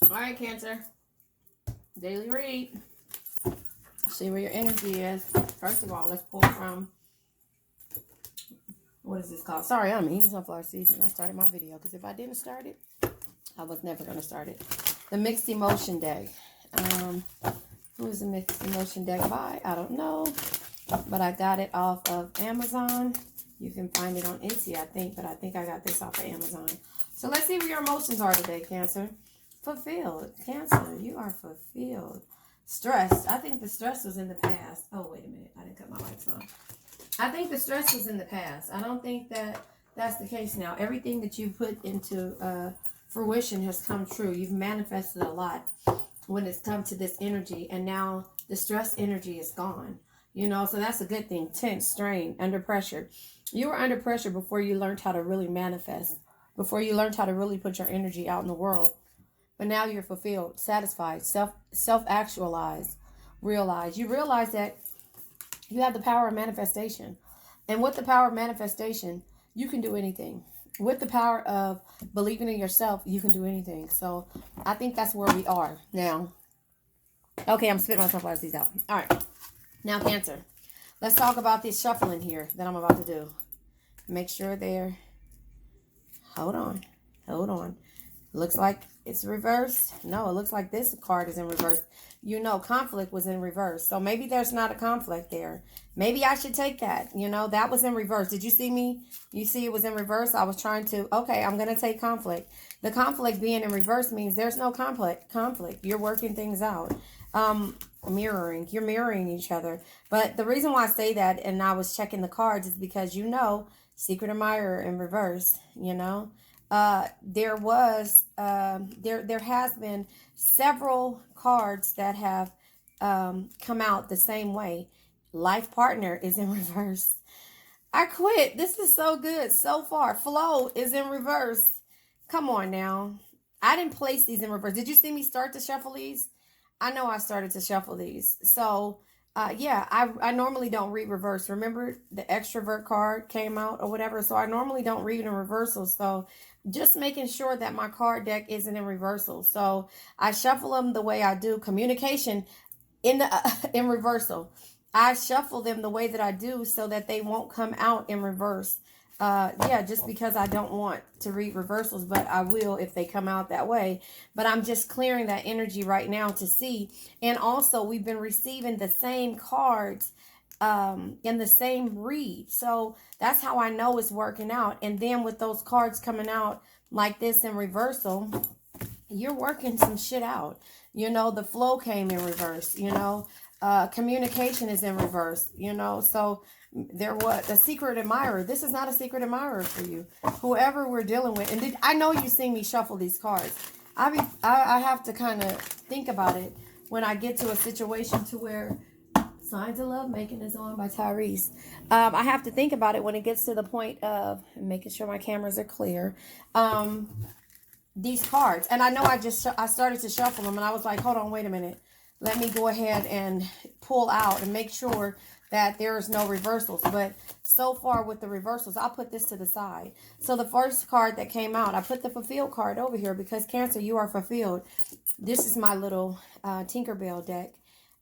All right, Cancer. Daily read. See where your energy is. First of all, let's pull from, what is this called? Sorry, I'm eating sunflower seeds and I started my video because if I didn't start it, I was never going to start it. The Mixed Emotion deck. Who is the Mixed Emotion deck by? I don't know, but I got it off of Amazon. You can find it on Etsy, I think, but I think I got this off of Amazon. So let's see where your emotions are today, Cancer. Fulfilled. Cancer, you are fulfilled. Stressed. I think the stress was in the past. Oh, wait a minute. I didn't cut my lights on. I think the stress was in the past. I don't think that that's the case now. Everything that you put into fruition has come true. You've manifested a lot when it's come to this energy, and now the stress energy is gone. You know, so that's a good thing. Tense, strain, under pressure. You were under pressure before you learned how to really manifest, before you learned how to really put your energy out in the world. But now you're fulfilled, satisfied, self-actualized, realize. You realize that you have the power of manifestation. And with the power of manifestation, you can do anything. With the power of believing in yourself, you can do anything. So I think that's where we are now. Okay, I'm spitting myself out these out. All right. Now, Cancer. Let's talk about this shuffling here that I'm about to do. Make sure they're... Hold on. Hold on. Looks like it's reversed. No, it looks like this card is in reverse. You know, conflict was in reverse. So maybe there's not a conflict there. Maybe I should take that. You know, that was in reverse. Did you see me? You see it was in reverse? I was trying to, okay, I'm going to take conflict. The conflict being in reverse means there's no conflict. You're working things out. Mirroring. You're mirroring each other. But the reason why I say that, and I was checking the cards, is because, you know, secret admirer in reverse, you know. There has been several cards that have come out the same way. Life partner is in reverse. I quit. This is so good so far. Flow is in reverse. Come on now. I didn't place these in reverse. Did you see me start to shuffle these? I know I started to shuffle these. So yeah, I normally don't read reverse. Remember the extrovert card came out or whatever. So I normally don't read in reversal. So just making sure that my card deck isn't in reversal. So I shuffle them the way I do. Communication in reversal. I shuffle them the way that I do so that they won't come out in reverse. Yeah, just because I don't want to read reversals, but I will if they come out that way. But I'm just clearing that energy right now to see. And also, we've been receiving the same cards in the same read. So that's how I know it's working out. And then with those cards coming out like this in reversal, you're working some shit out. You know, the flow came in reverse, you know. Communication is in reverse, you know. So there was a secret admirer. This is not a secret admirer for you, whoever we're dealing with. And I know you see me shuffle these cards. I have to kind of think about it when I get to a situation to where Signs of Love Making is on by Tyrese. I have to think about it when it gets to the point of making sure my cameras are clear. These cards, and I know I started to shuffle them, and I was like, hold on, wait a minute. Let me go ahead and pull out and make sure that there is no reversals. But so far with the reversals, I'll put this to the side. So the first card that came out, I put the fulfilled card over here because Cancer, you are fulfilled. This is my little Tinkerbell deck.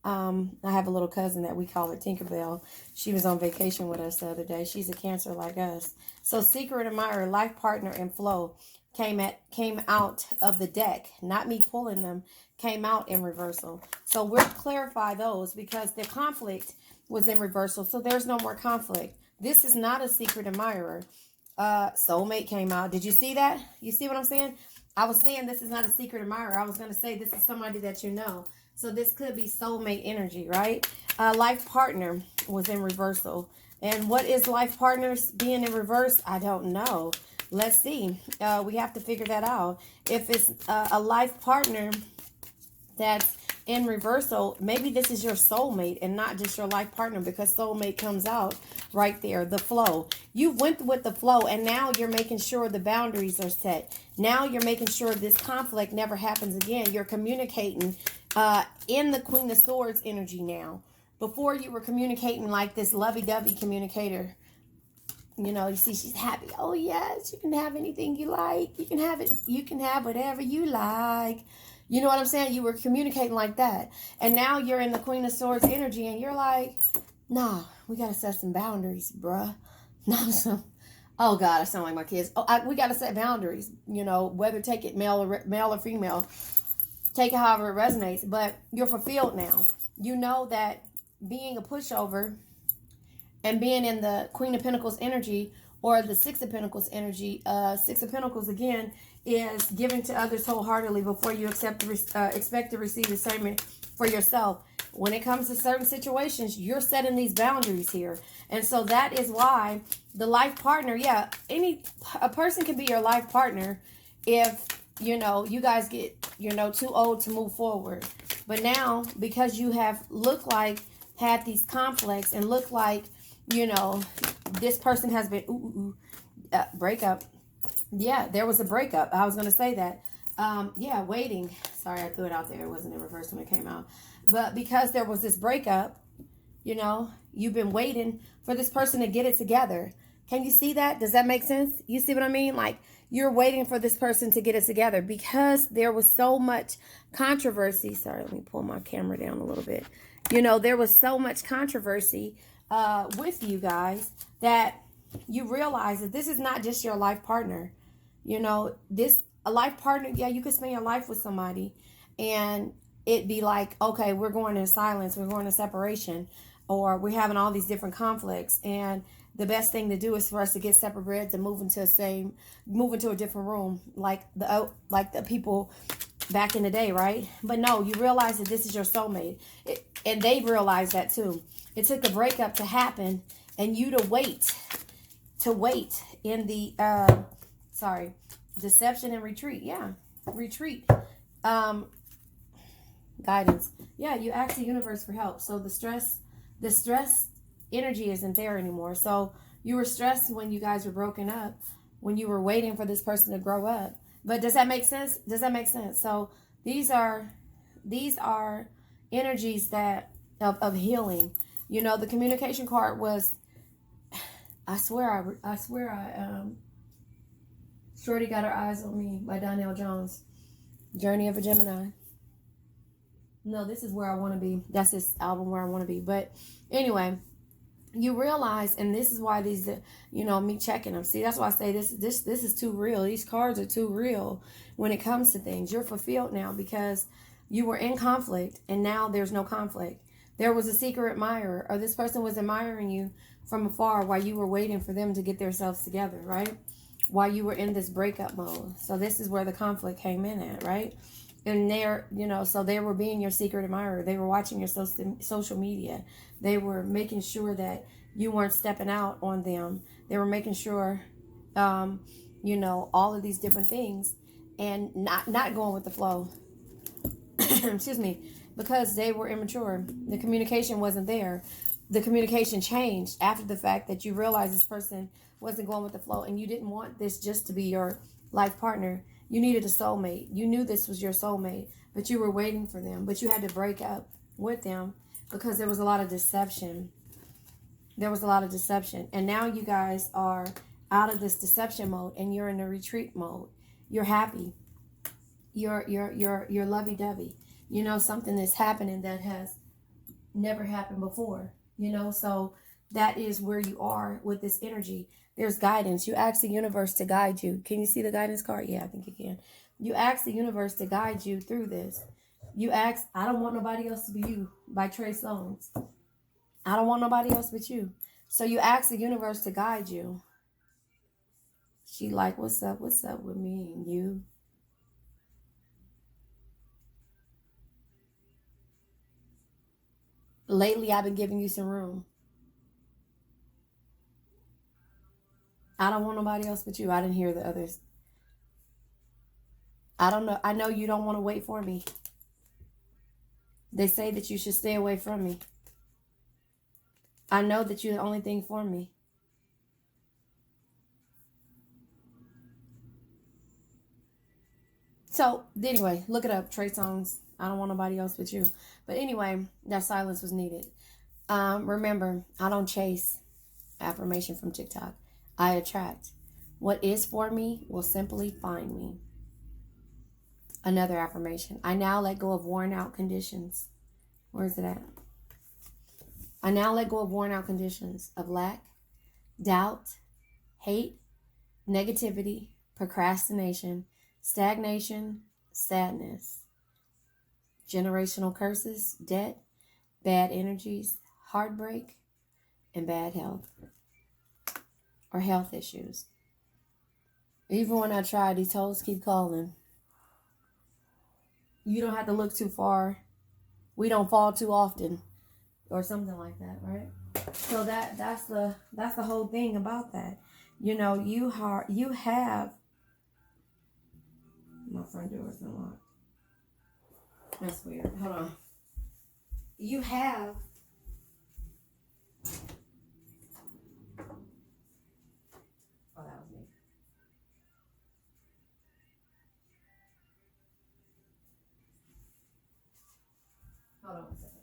I have a little cousin that we call her Tinkerbell. She was on vacation with us the other day. She's a Cancer like us. So secret admirer, life partner, and flow came out of the deck. Not me pulling them. Came out in reversal. So we'll clarify those because the conflict was in reversal. So there's no more conflict. This is not a secret admirer. Soulmate came out. Did you see that? You see what I'm saying? I was saying this is not a secret admirer. I was going to say this is somebody that you know. So this could be soulmate energy, right? Life partner was in reversal. And what is life partners being in reverse? I don't know. Let's see. We have to figure that out. If it's a life partner that's in reversal, maybe this is your soulmate and not just your life partner, because soulmate comes out right there. The flow. You went with the flow, and now you're making sure the boundaries are set. Now you're making sure this conflict never happens again. You're communicating in the Queen of Swords energy now. Before, you were communicating like this lovey-dovey communicator. You know, you see she's happy. Oh, yes, you can have anything you like. You can have it. You can have whatever you like. You know what I'm saying? You were communicating like that. And now you're in the Queen of Swords energy and you're like, nah, we got to set some boundaries, bruh. No, some. Oh God, I sound like my kids. We got to set boundaries. You know, whether take it male or female, take it however it resonates. But you're fulfilled now. You know that being a pushover and being in the Queen of Pentacles energy or the Six of Pentacles energy. Six of Pentacles again is giving to others wholeheartedly before you expect to receive the same for yourself. When it comes to certain situations, you're setting these boundaries here. And so that is why the life partner, yeah, a person can be your life partner if, you know, you guys get, you know, too old to move forward. But now, because you have had these conflicts and look like, you know, this person has been, breakup. Yeah, there was a breakup. I was going to say that. Yeah, waiting. Sorry, I threw it out there. It wasn't in reverse when it came out. But because there was this breakup, you know, you've been waiting for this person to get it together. Can you see that? Does that make sense? You see what I mean? Like, you're waiting for this person to get it together because there was so much controversy. Sorry, let me pull my camera down a little bit. You know, there was so much controversy with you guys that you realize that this is not just your life partner. You know, a life partner, yeah, you could spend your life with somebody and it'd be like, okay, we're going in silence, we're going in separation, or we're having all these different conflicts, and the best thing to do is for us to get separate beds and move into a different room, like the people back in the day, right? But no, you realize that this is your soulmate, and they realize that too. It took a breakup to happen, and you to wait in the deception and retreat. Yeah, retreat. Guidance. Yeah, you ask the universe for help. So the stress energy isn't there anymore. So you were stressed when you guys were broken up, when you were waiting for this person to grow up. But does that make sense? Does that make sense? So these are energies that of healing. You know, the communication card was, I swear Shorty Got Her Eyes on Me by Donnell Jones. Journey of a Gemini. No, this is where I want to be. That's this album, Where I Want to Be. But anyway, you realize, and this is why these, you know, me checking them. See, that's why I say this is too real. These cards are too real when it comes to things. You're fulfilled now because you were in conflict and now there's no conflict. There was a secret admirer, or this person was admiring you from afar while you were waiting for them to get themselves together, right? While you were in this breakup mode. So this is where the conflict came in at, right? And they're, you know, so they were being your secret admirer. They were watching your social media. They were making sure that you weren't stepping out on them. They were making sure, you know, all of these different things and not going with the flow. Excuse me. Because they were immature. The communication wasn't there. The communication changed after the fact that you realized this person wasn't going with the flow and you didn't want this just to be your life partner. You needed a soulmate. You knew this was your soulmate, but you were waiting for them. But you had to break up with them because there was a lot of deception. There was a lot of deception. And now you guys are out of this deception mode and you're in a retreat mode. You're happy. You're lovey-dovey. You know, something is happening that has never happened before. You know, so that is where you are with this energy. There's guidance. You ask the universe to guide you. Can you see the guidance card? Yeah, I think you can. You ask the universe to guide you through this. You ask, I don't want nobody else to be you by Trey Songz. I don't want nobody else but you. So you ask the universe to guide you. She like, what's up with me and you? Lately, I've been giving you some room. I don't want nobody else but you. I didn't hear the others. I don't know. I know you don't want to wait for me. They say that you should stay away from me. I know that you're the only thing for me. So, anyway, look it up. Trey Songz. I don't want nobody else but you. But anyway, that silence was needed. Remember, I don't chase affirmation from TikTok. I attract. What is for me will simply find me. Another affirmation. I now let go of worn out conditions. Where is it at? I now let go of worn out conditions of lack, doubt, hate, negativity, procrastination, stagnation, sadness, generational curses, debt, bad energies, heartbreak, and bad health or health issues. Even when I try, these hoes keep calling. You don't have to look too far. We don't fall too often, or something like that, right? So that's the whole thing about that. You know, you have my front door is unlocked. That's weird. Hold on. You have oh, that was me. Hold on a second.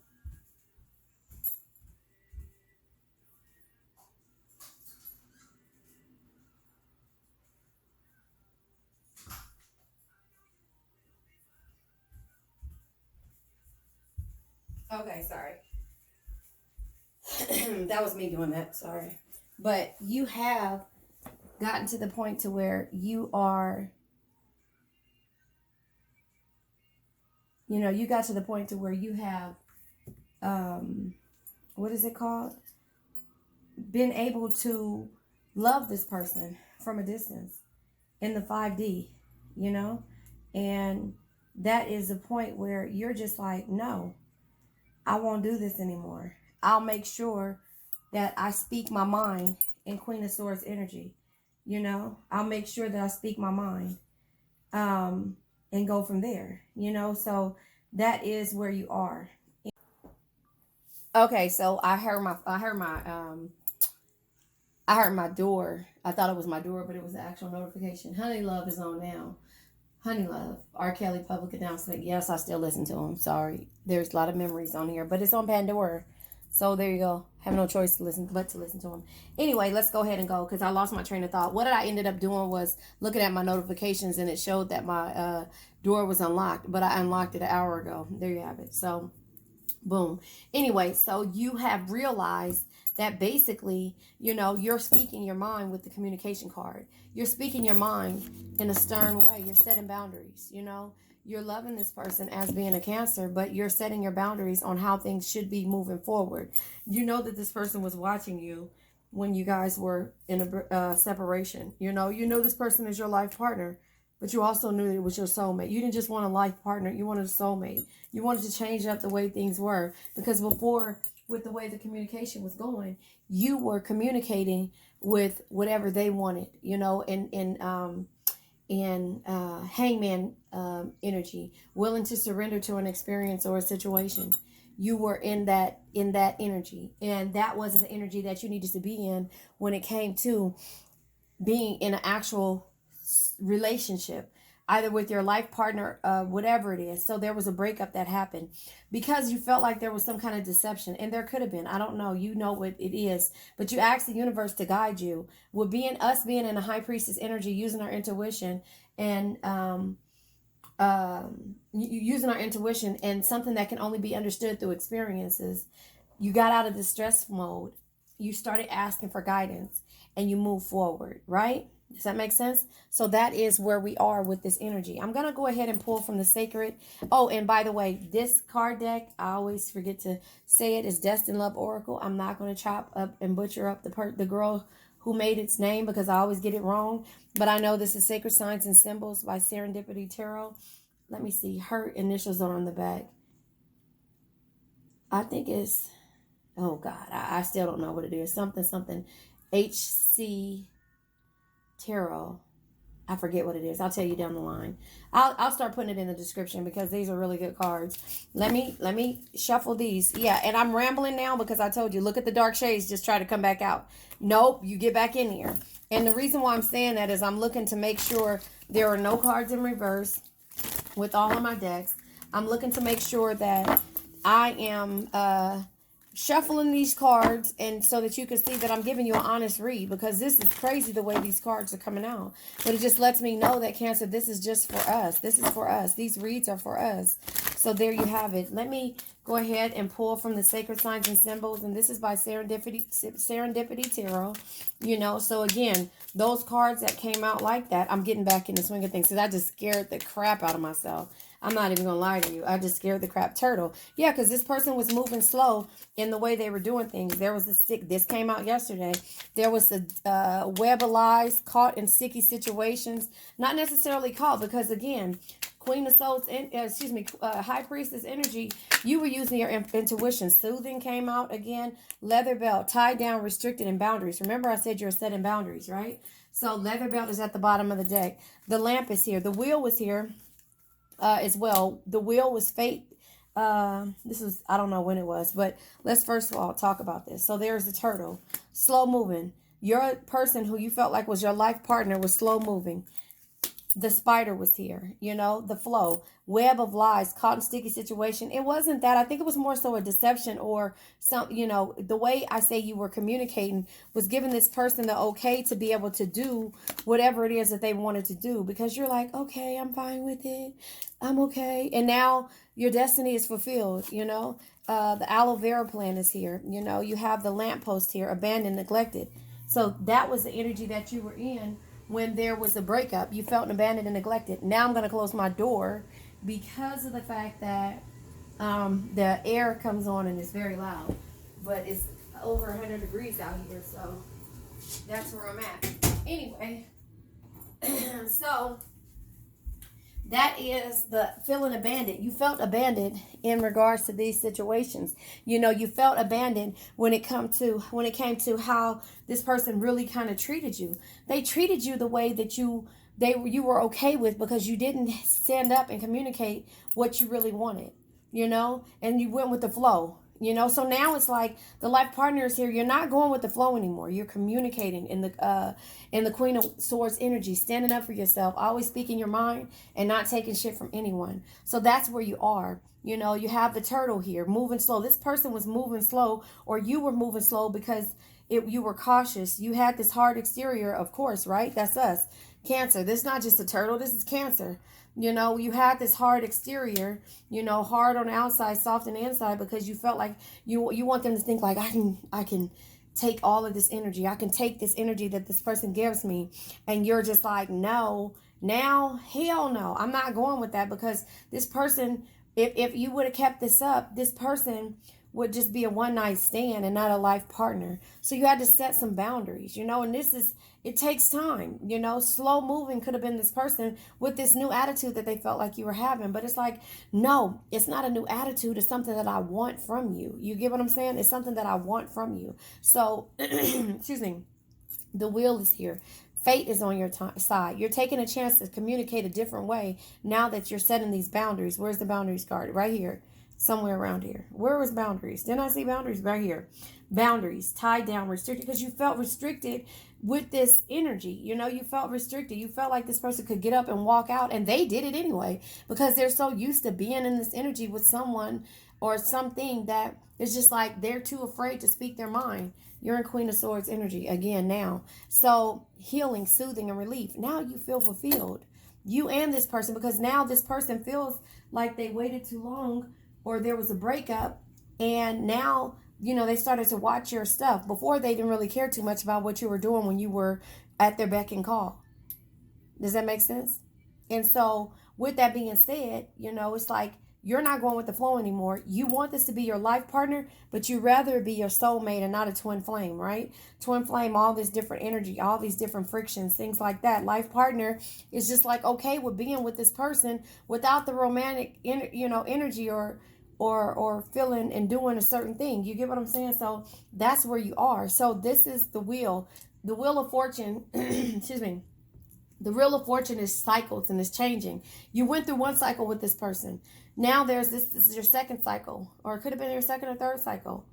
Okay, sorry. That was me doing that. Sorry. But you have gotten to the point to where you are, you know, you got to the point to where you have, what is it called? Been able to love this person from a distance in the 5D, you know? And that is the point where you're just like, no, I won't do this anymore. I'll make sure that I speak my mind in Queen of Swords energy. You know, I'll make sure that I speak my mind, and go from there, you know? So that is where you are. Okay, so I heard my door. I thought it was my door, but it was the actual notification. Honey Love is on now. Honey Love, R. Kelly public announcement. Yes, I still listen to him. Sorry. There's a lot of memories on here, but it's on Pandora. So there you go. Have no choice to listen to him. Anyway, let's go ahead and go because I lost my train of thought. What I ended up doing was looking at my notifications and it showed that my door was unlocked, but I unlocked it an hour ago. There you have it. So boom. Anyway, so you have realized that basically, you know, you're speaking your mind with the communication card. You're speaking your mind in a stern way. You're setting boundaries, you know. You're loving this person as being a Cancer, but you're setting your boundaries on how things should be moving forward. You know that this person was watching you when you guys were in a separation. You know this person is your life partner, but you also knew it was your soulmate. You didn't just want a life partner. You wanted a soulmate. You wanted to change up the way things were because before, with the way the communication was going, you were communicating with whatever they wanted, you know, in hangman energy, willing to surrender to an experience or a situation. You were in that energy, and that wasn't the energy that you needed to be in when it came to being in an actual relationship, either with your life partner, whatever it is. So there was a breakup that happened because you felt like there was some kind of deception, and there could have been. I don't know. You know what it is, but you asked the universe to guide you. With us being in a high priestess energy, using our intuition and using our intuition and something that can only be understood through experiences. You got out of the stress mode. You started asking for guidance, and you move forward, right? Does that make sense? So that is where we are with this energy. I'm going to go ahead and pull from the sacred. Oh, and by the way, this card deck, I always forget to say it, is Destined Love Oracle. I'm not going to chop up and butcher up the girl who made its name because I always get it wrong. But I know this is Sacred Signs and Symbols by Serendipity Tarot. Let me see. Her initials are on the back. I think it's, oh God, I still don't know what it is. Something. HC Tarot. I forget what it is. I'll tell you down the line. I'll start putting it in the description because these are really good cards. Let me shuffle these. Yeah, and I'm rambling now because I told you, look at the dark shades, just try to come back out. Nope, you get back in here. And the reason why I'm saying that is I'm looking to make sure there are no cards in reverse with all of my decks. I'm looking to make sure that I am shuffling these cards, and so that you can see that I'm giving you an honest read, because this is crazy the way these cards are coming out. But it just lets me know that, Cancer, this is just for us. This is for us. These reads are for us. So there you have it. Let me go ahead and pull from the Sacred Signs and Symbols, and this is by Serendipity Tarot. You know, so again, those cards that came out like that, I'm getting back in the swing of things, because I just scared the crap out of myself. I'm not even gonna lie to you. I just scared the crap turtle. Yeah, because this person was moving slow in the way they were doing things. There was this came out yesterday. There was a web of lies, caught in sticky situations. Not necessarily caught, because again, Queen of Swords, High Priestess energy, you were using your intuition. Soothing came out again. Leather belt, tied down, restricted, and boundaries. Remember I said you're setting boundaries, right? So leather belt is at the bottom of the deck. The lamp is here. The wheel was here as well. The wheel was fate. This was, I don't know when it was, but let's first of all talk about this. So there's the turtle. Slow moving. Your person who you felt like was your life partner was slow moving. The spider was here, you know, the flow, web of lies, caught in sticky situation. It wasn't that. I think it was more so a deception, or some, you know, the way I say you were communicating was giving this person the okay to be able to do whatever it is that they wanted to do, because you're like, okay, I'm fine with it. I'm okay. And now your destiny is fulfilled, you know. The aloe vera plant is here. You know, you have the lamppost here, abandoned, neglected. So that was the energy that you were in when there was a breakup. You felt abandoned and neglected. Now I'm going to close my door because of the fact that the air comes on and it's very loud. But it's over 100 degrees out here, so that's where I'm at. Anyway, so that is the feeling abandoned. You felt abandoned in regards to these situations. You know, you felt abandoned when it came to how this person really kind of treated you. They treated you the way that you were okay with, because you didn't stand up and communicate what you really wanted, you know, and you went with the flow. You know, so now it's like the life partner is here. You're not going with the flow anymore. You're communicating in the Queen of Swords energy, standing up for yourself, always speaking your mind and not taking shit from anyone. So that's where you are. You know, you have the turtle here, moving slow. This person was moving slow, or you were moving slow because you were cautious. You had this hard exterior, of course, right? That's us. Cancer. This is not just a turtle. This is Cancer. You know, you had this hard exterior, you know, hard on the outside, soft on the inside, because you felt like you want them to think like, I can take all of this energy. I can take this energy that this person gives me. And you're just like, no, now, hell no. I'm not going with that, because this person, if you would have kept this up, this person would just be a one-night stand and not a life partner. So you had to set some boundaries, you know, and it takes time, you know. Slow moving could have been this person with this new attitude that they felt like you were having. But it's like, no, it's not a new attitude. It's something that I want from you. You get what I'm saying? It's something that I want from you. So, excuse me, the wheel is here. Fate is on your side. You're taking a chance to communicate a different way now that you're setting these boundaries. Where's the boundaries card? Right here. Somewhere around here. Where was boundaries? Didn't I see boundaries? Right here. Boundaries, tied down, restricted, because you felt restricted with this energy. You know, you felt restricted. You felt like this person could get up and walk out, and they did it anyway, because they're so used to being in this energy with someone or something that it's just like they're too afraid to speak their mind. You're in Queen of Swords energy again now. So healing, soothing, and relief. Now you feel fulfilled. You and this person, because now this person feels like they waited too long, or there was a breakup, and now, you know, they started to watch your stuff. Before, they didn't really care too much about what you were doing when you were at their beck and call. Does that make sense? And so with that being said, you know, it's like you're not going with the flow anymore. You want this to be your life partner, but you rather be your soulmate and not a twin flame, right? Twin flame, all this different energy, all these different frictions, things like that. Life partner is just like okay with being with this person without the romantic, energy or feeling and doing a certain thing. You get what I'm saying? So that's where you are. So this is the wheel of fortune. Excuse me. The wheel of fortune is cycles and it's changing. You went through one cycle with this person. Now this is your second cycle, or it could have been your second or third cycle.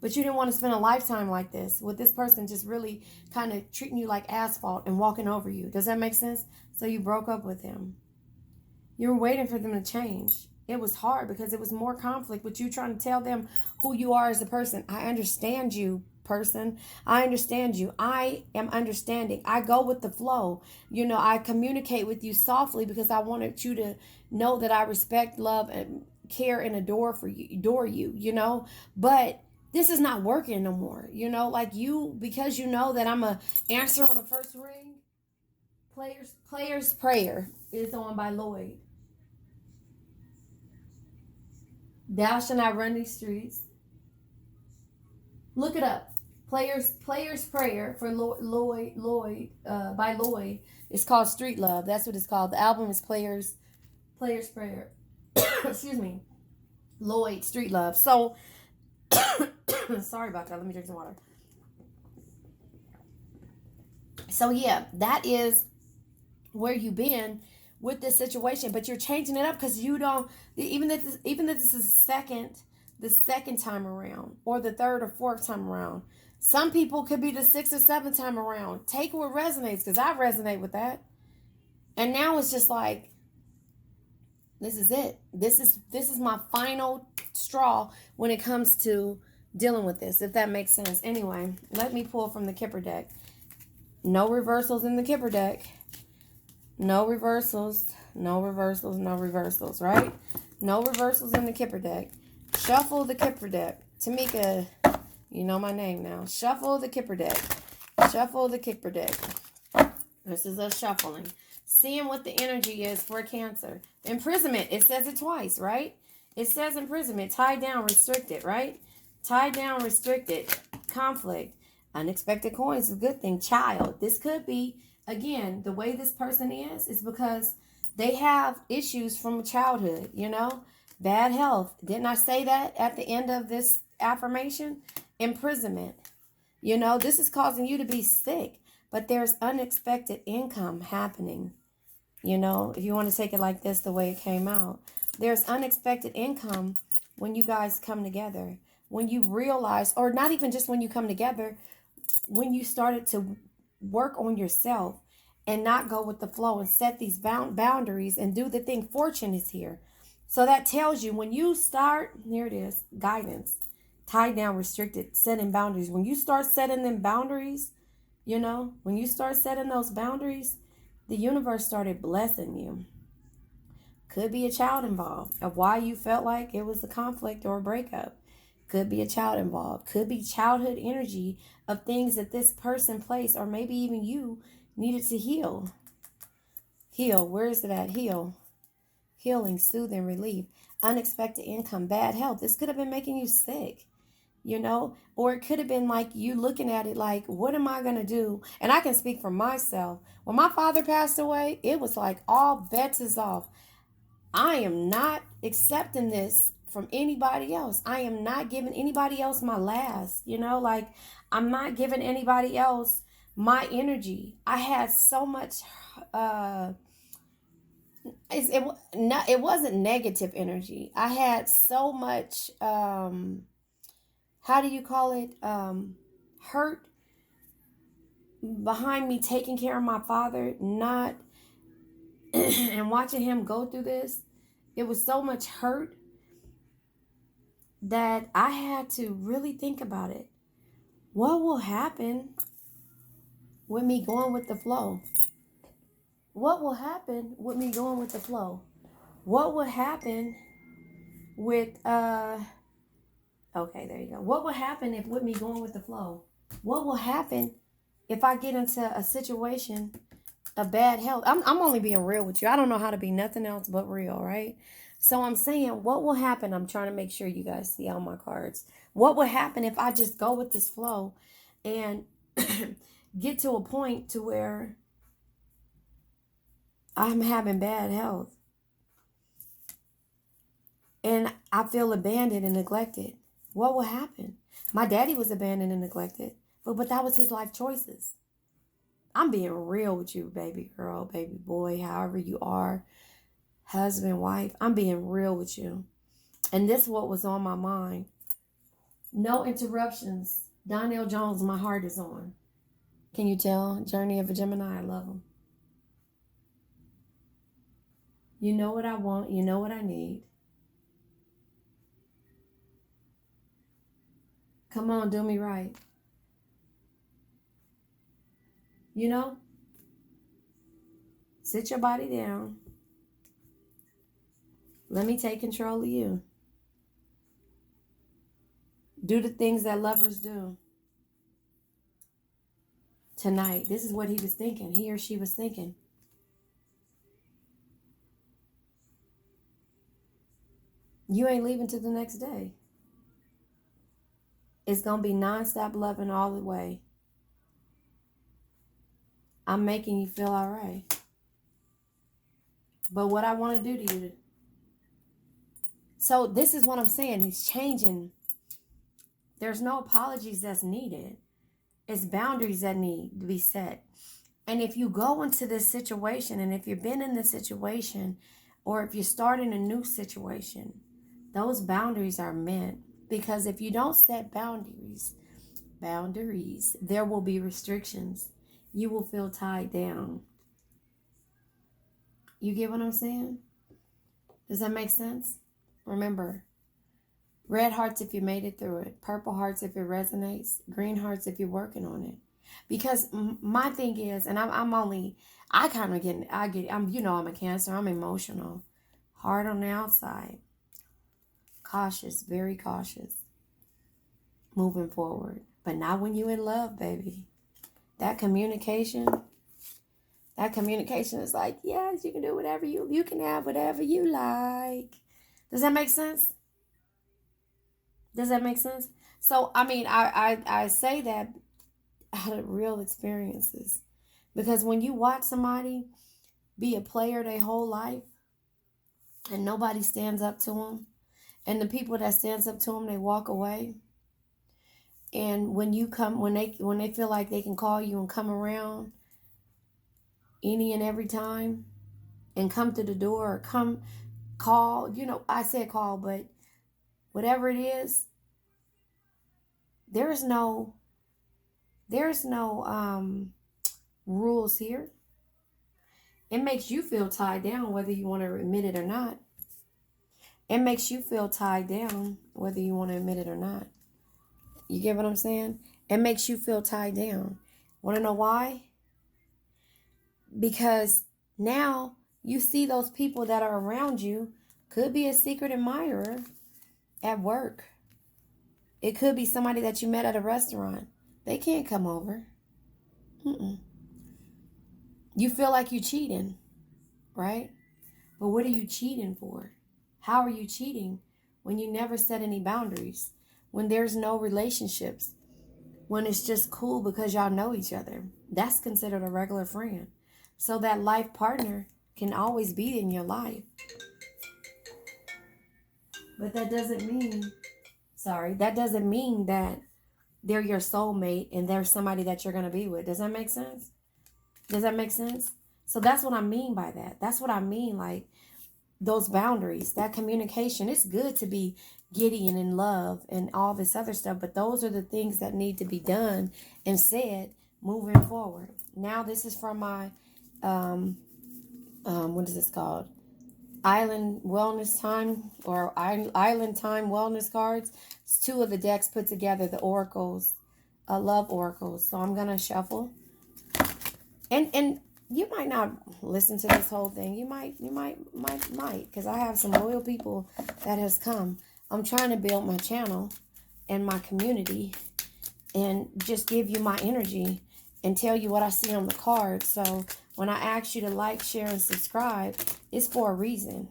But you didn't want to spend a lifetime like this with this person just really kind of treating you like asphalt and walking over you. Does that make sense? So you broke up with him. You were waiting for them to change. It was hard because it was more conflict with you trying to tell them who you are as a person. I understand you, person. I understand you. I am understanding. I go with the flow. You know, I communicate with you softly because I wanted you to know that I respect, love, and care and adore you, you know. But this is not working no more. You know, like you, because you know that I'm a answer on the first ring. Players Prayer is on by Lloyd. Thou shalt not run these streets. Look it up. Players Prayer for Lloyd by Lloyd. It's called Street Love. That's what it's called. The album is Players Prayer. Excuse me. Lloyd Street Love. So sorry about that. Let me drink some water. So yeah, that is where you've been with this situation, but you're changing it up because you don't, even if this is the second time around, or the third or fourth time around. Some people could be the sixth or seventh time around. Take what resonates, because I resonate with that. And now it's just like, this is it. This is my final straw when it comes to dealing with this, if that makes sense. Anyway, let me pull from the Kipper deck. No reversals in the Kipper deck. No reversals, no reversals, no reversals, right? No reversals in the Kipper deck. Shuffle the Kipper deck. Tamika, you know my name now. Shuffle the Kipper deck. Shuffle the Kipper deck. This is us shuffling. Seeing what the energy is for Cancer. Imprisonment, it says it twice, right? It says imprisonment, tied down, restricted, right? Tied down, restricted, conflict. Unexpected coins is a good thing. Child, this could be, again, the way this person is because they have issues from childhood, you know? Bad health. Didn't I say that at the end of this affirmation? Imprisonment. You know, this is causing you to be sick, but there's unexpected income happening. You know, if you want to take it like this, the way it came out. There's unexpected income when you guys come together. When you realize, or not even just when you come together, when you started to work on yourself and not go with the flow and set these boundaries and do the thing. Fortune is here. So that tells you when you start, here it is, guidance, tied down, restricted, setting boundaries. When you start setting them boundaries, you know, when you start setting those boundaries, the universe started blessing you. Could be a child involved of why you felt like it was a conflict or a breakup. Could be a child involved. Could be childhood energy of things that this person placed, or maybe even you needed to heal. Heal. Where is it at? Heal. Healing, soothing, relief. Unexpected income, bad health. This could have been making you sick, you know? Or it could have been like you looking at it like, what am I going to do? And I can speak for myself. When my father passed away, it was like all bets is off. I am not accepting this from anybody else. I am not giving anybody else my last, you know, like I'm not giving anybody else my energy. I had so much, it wasn't negative energy. I had so much, how do you call it? Hurt behind me taking care of my father, not, and watching him go through this. It was so much hurt that I had to really think about it. What will happen with me going with the flow? What will happen with me going with the flow? What will happen with, okay, there you go. What will happen if with me going with the flow? What will happen if I get into a situation of bad health? I'm only being real with you. I don't know how to be nothing else but real, right? So I'm saying, what will happen? I'm trying to make sure you guys see all my cards. What will happen if I just go with this flow and get to a point to where I'm having bad health and I feel abandoned and neglected? What will happen? My daddy was abandoned and neglected, but that was his life choices. I'm being real with you, baby girl, baby boy, however you are, husband, wife. I'm being real with you. And this is what was on my mind. No interruptions. Donnell Jones, my heart is on. Can you tell? Journey of a Gemini, I love him. You know what I want. You know what I need. Come on, do me right. You know, sit your body down. Let me take control of you. Do the things that lovers do. Tonight, this is what he was thinking. He or she was thinking. You ain't leaving till the next day. It's going to be nonstop loving all the way. I'm making you feel all right. But what I want to do to you. So this is what I'm saying. He's changing. There's no apologies that's needed. It's boundaries that need to be set. And if you go into this situation, and if you've been in this situation, or if you're starting a new situation, those boundaries are meant. Because if you don't set boundaries, there will be restrictions. You will feel tied down. You get what I'm saying? Does that make sense? Remember, red hearts if you made it through it. Purple hearts if it resonates. Green hearts if you're working on it. Because my thing is, and I'm a Cancer. I'm emotional. Hard on the outside. Cautious, very cautious. Moving forward. But not when you're in love, baby. That communication is like, yes, you can do whatever you can have whatever you like. Does that make sense? Does that make sense? So, I mean, I say that out of real experiences. Because when you watch somebody be a player their whole life and nobody stands up to them, and the people that stands up to them, they walk away. And when they feel like they can call you and come around any and every time and come to the door or come call, I said call, but whatever it is, there's no rules here. It makes you feel tied down whether you want to admit it or not. It makes you feel tied down whether you want to admit it or not. You get what I'm saying? It makes you feel tied down. Want to know why? Because now you see those people that are around you. Could be a secret admirer at work. It could be somebody that you met at a restaurant. They can't come over. You feel like you're cheating, right? But what are you cheating for? How are you cheating when you never set any boundaries? When there's no relationships? When it's just cool because y'all know each other? That's considered a regular friend. So that life partner can always be in your life. But that doesn't mean that they're your soulmate and they're somebody that you're going to be with. Does that make sense? Does that make sense? So that's what I mean by that. That's what I mean, like those boundaries, that communication. It's good to be giddy and in love and all this other stuff, but those are the things that need to be done and said moving forward. Now this is from my, what is this called? Island Wellness Time or Island Time Wellness cards. It's 2 of the decks put together, the oracles, love oracles. So I'm gonna shuffle, and you might not listen to this whole thing. You might, because I have some loyal people that has come. I'm trying to build my channel and my community, and just give you my energy and tell you what I see on the cards. So when I ask you to like, share, and subscribe, it's for a reason.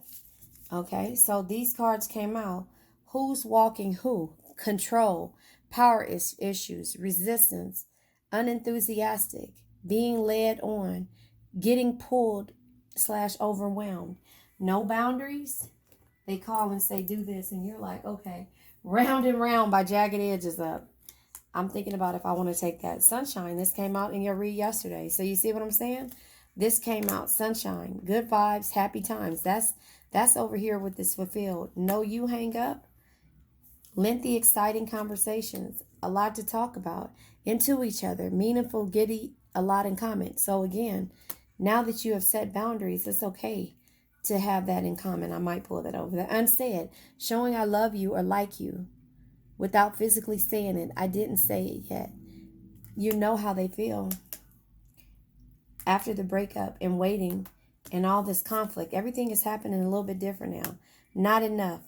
Okay, so these cards came out. Who's walking who? Control, power issues, resistance, unenthusiastic, being led on, getting pulled / overwhelmed. No boundaries. They call and say, do this. And you're like, okay. Round and Round by Jagged Edges up. I'm thinking about if I want to take that. Sunshine. This came out in your read yesterday. So you see what I'm saying? This came out. Sunshine. Good vibes. Happy times. That's over here with this fulfilled. No you hang up. Lengthy, exciting conversations. A lot to talk about. Into each other. Meaningful, giddy, a lot in common. So again, now that you have set boundaries, it's okay to have that in common. I might pull that over. The unsaid. Showing I love you or like you. without physically saying it. I didn't say it yet. You know how they feel after the breakup and waiting and all this conflict. Everything is happening a little bit different now. Not enough.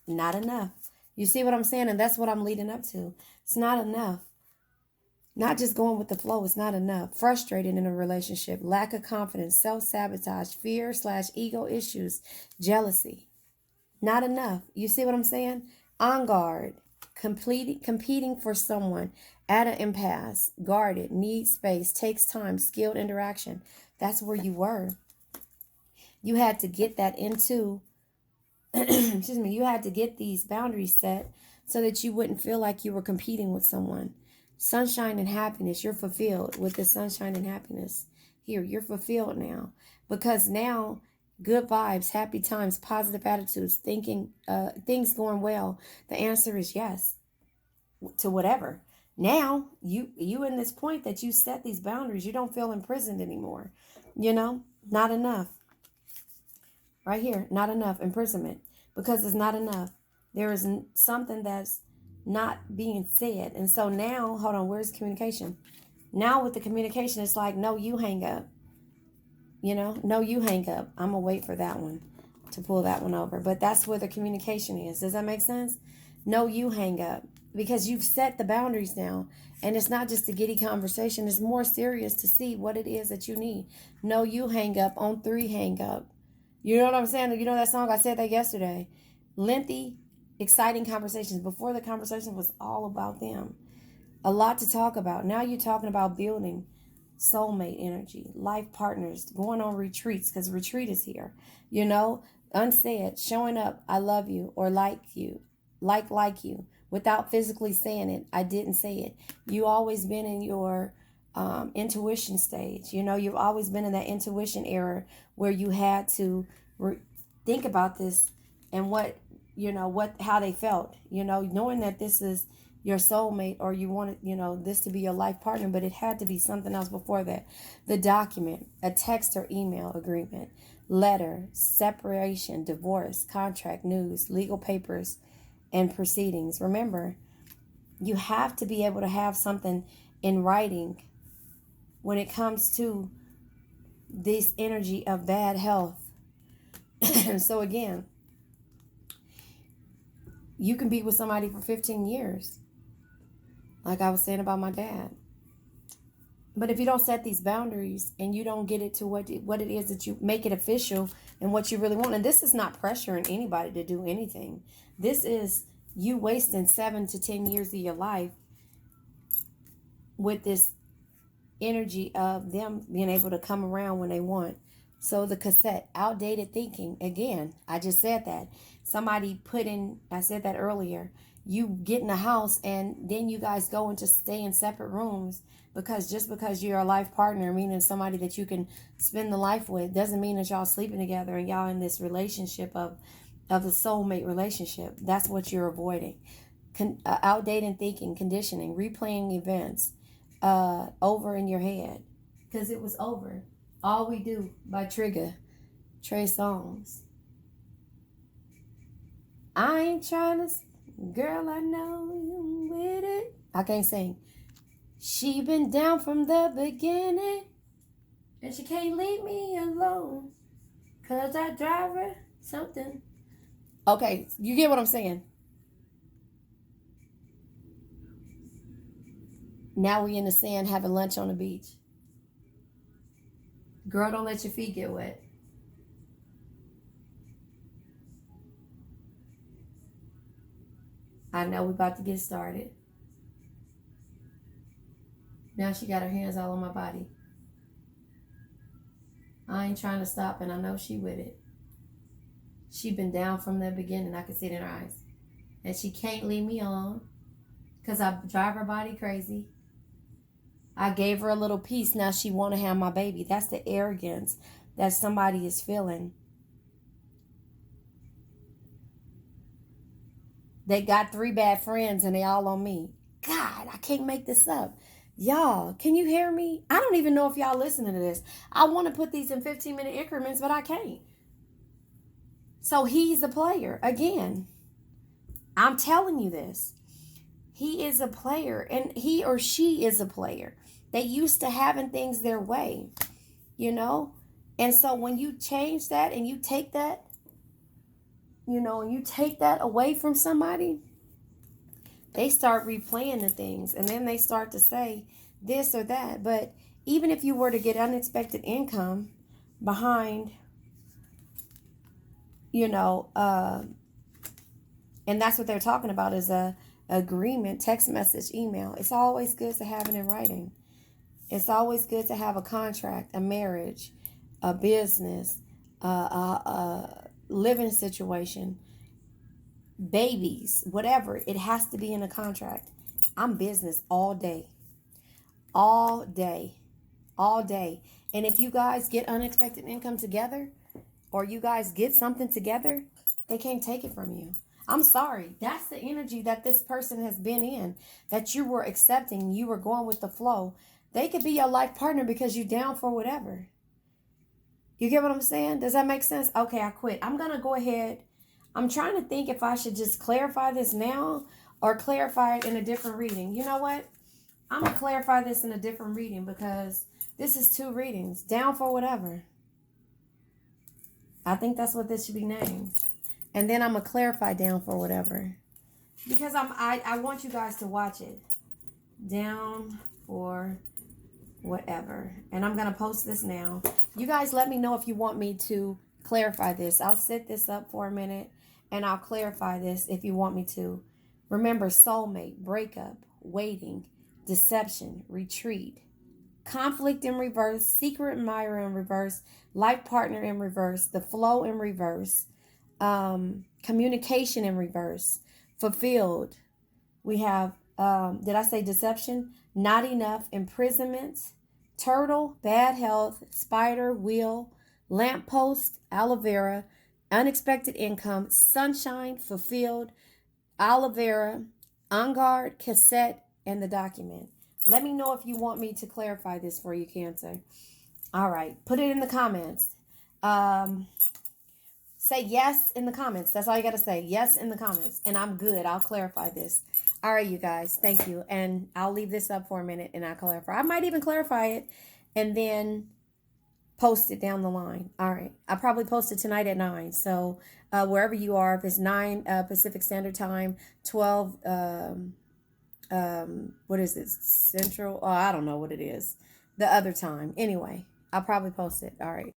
Not enough. You see what I'm saying? And that's what I'm leading up to. It's not enough. Not just going with the flow. It's not enough. Frustrated in a relationship. Lack of confidence. Self-sabotage. Fear/ego issues. Jealousy. Not enough. You see what I'm saying? On guard. Competing for someone. At an impasse. Guarded. Need space. Takes time. Skilled interaction. That's where you were. You had to get that into excuse me, you had to get these boundaries set so that you wouldn't feel like you were competing with someone. Sunshine and happiness, you're fulfilled with the sunshine and happiness. Here, you're fulfilled now. Because now, good vibes, happy times, positive attitudes, thinking, things going well. The answer is yes to whatever. Now, you in this point that you set these boundaries, you don't feel imprisoned anymore. Not enough. Right here, not enough imprisonment, because it's not enough. There is something that's not being said. And so now, hold on, where's communication? Now with the communication, it's like, no, you hang up. No, you hang up. I'm going to wait for that one to pull that one over. But that's where the communication is. Does that make sense? No, you hang up. Because you've set the boundaries now. And it's not just a giddy conversation. It's more serious to see what it is that you need. No, you hang up. On 3, hang up. You know what I'm saying? You know that song? I said that yesterday. Lengthy, exciting conversations. Before, the conversation was all about them. A lot to talk about. Now you're talking about building soulmate energy, life partners, going on retreats, because retreat is here. Unsaid, showing up, I love you, or like you, like you, without physically saying it. I didn't say it. You always been in your intuition stage. You've always been in that intuition era where you had to think about this and how they felt, knowing that this is your soulmate, or you wanted, this to be your life partner, but it had to be something else before that. The document, a text or email agreement, letter, separation, divorce, contract, news, legal papers, and proceedings. Remember, you have to be able to have something in writing when it comes to this energy of bad health. So again, you can be with somebody for 15 years. Like I was saying about my dad. But if you don't set these boundaries and you don't get it to what it is that you make it official and what you really want. And this is not pressuring anybody to do anything. This is you wasting 7 to 10 years of your life with this energy of them being able to come around when they want. So the cassette, outdated thinking. Again, I just said that. Somebody I said that earlier. You get in a house and then you guys go into stay in separate rooms because you're a life partner, meaning somebody that you can spend the life with, doesn't mean that y'all sleeping together and y'all in this relationship of a soulmate relationship. That's what you're avoiding. Outdated thinking, conditioning, replaying events over in your head because it was over. All We Do by Trey Songz. I ain't trying to, girl, I know you with it. I can't sing. She been down from the beginning, and she can't leave me alone, 'cause I drive her something. Okay, you get what I'm saying? Now we in the sand having lunch on the beach. Girl, don't let your feet get wet. I know we about to get started. Now she got her hands all on my body. I ain't trying to stop, and I know she with it. She been down from the beginning. I can see it in her eyes. And she can't leave me alone because I drive her body crazy. I gave her a little piece. Now she want to have my baby. That's the arrogance that somebody is feeling. They got 3 bad friends and they all on me. God, I can't make this up. Y'all, can you hear me? I don't even know if y'all listening to this. I want to put these in 15-minute increments, but I can't. So he's the player. Again, I'm telling you this. he is a player, and he or she is a player. They used to having things their way, you know? And so when you change that and you take that, and you take that away from somebody, they start replaying the things, and then they start to say this or that. But even if you were to get unexpected income behind, you know, and that's what they're talking about is a agreement, text message, email. It's always good to have it in writing. It's always good to have a contract, a marriage, a business, a living situation, babies, whatever. It has to be in a contract. I'm business all day, all day, all day. And if you guys get unexpected income together, or you guys get something together, they can't take it from you. I'm sorry. That's the energy that this person has been in, that you were accepting, you were going with the flow. They could be your life partner because you're down for whatever. You get what I'm saying? Does that make sense? Okay, I quit. I'm going to go ahead. I'm trying to think if I should just clarify this now or clarify it in a different reading. You know what? I'm going to clarify this in a different reading because this is 2 readings. Down for whatever. I think that's what this should be named. And then I'm going to clarify down for whatever. Because I want you guys to watch it. Down for whatever. And I'm going to post this now. You guys let me know if you want me to clarify this. I'll set this up for a minute and I'll clarify this if you want me to. Remember, soulmate, breakup, waiting, deception, retreat, conflict in reverse, secret admirer in reverse, life partner in reverse, the flow in reverse, communication in reverse, fulfilled. We have, did I say deception? Not enough, imprisonment, turtle, bad health, spider, wheel, lamppost, aloe vera, unexpected income, sunshine, fulfilled, aloe vera, on guard, cassette, and the document. Let me know if you want me to clarify this for you, Cancer. All right. Put it in the comments. Say yes in the comments. That's all you got to say. Yes in the comments. And I'm good. I'll clarify this. All right, you guys. Thank you. And I'll leave this up for a minute and I'll clarify. I might even clarify it and then post it down the line. All right. I'll probably post it tonight at 9. So wherever you are, if it's 9 Pacific Standard Time, 12 what is it, Central? Oh, I don't know what it is, the other time. Anyway, I'll probably post it. All right.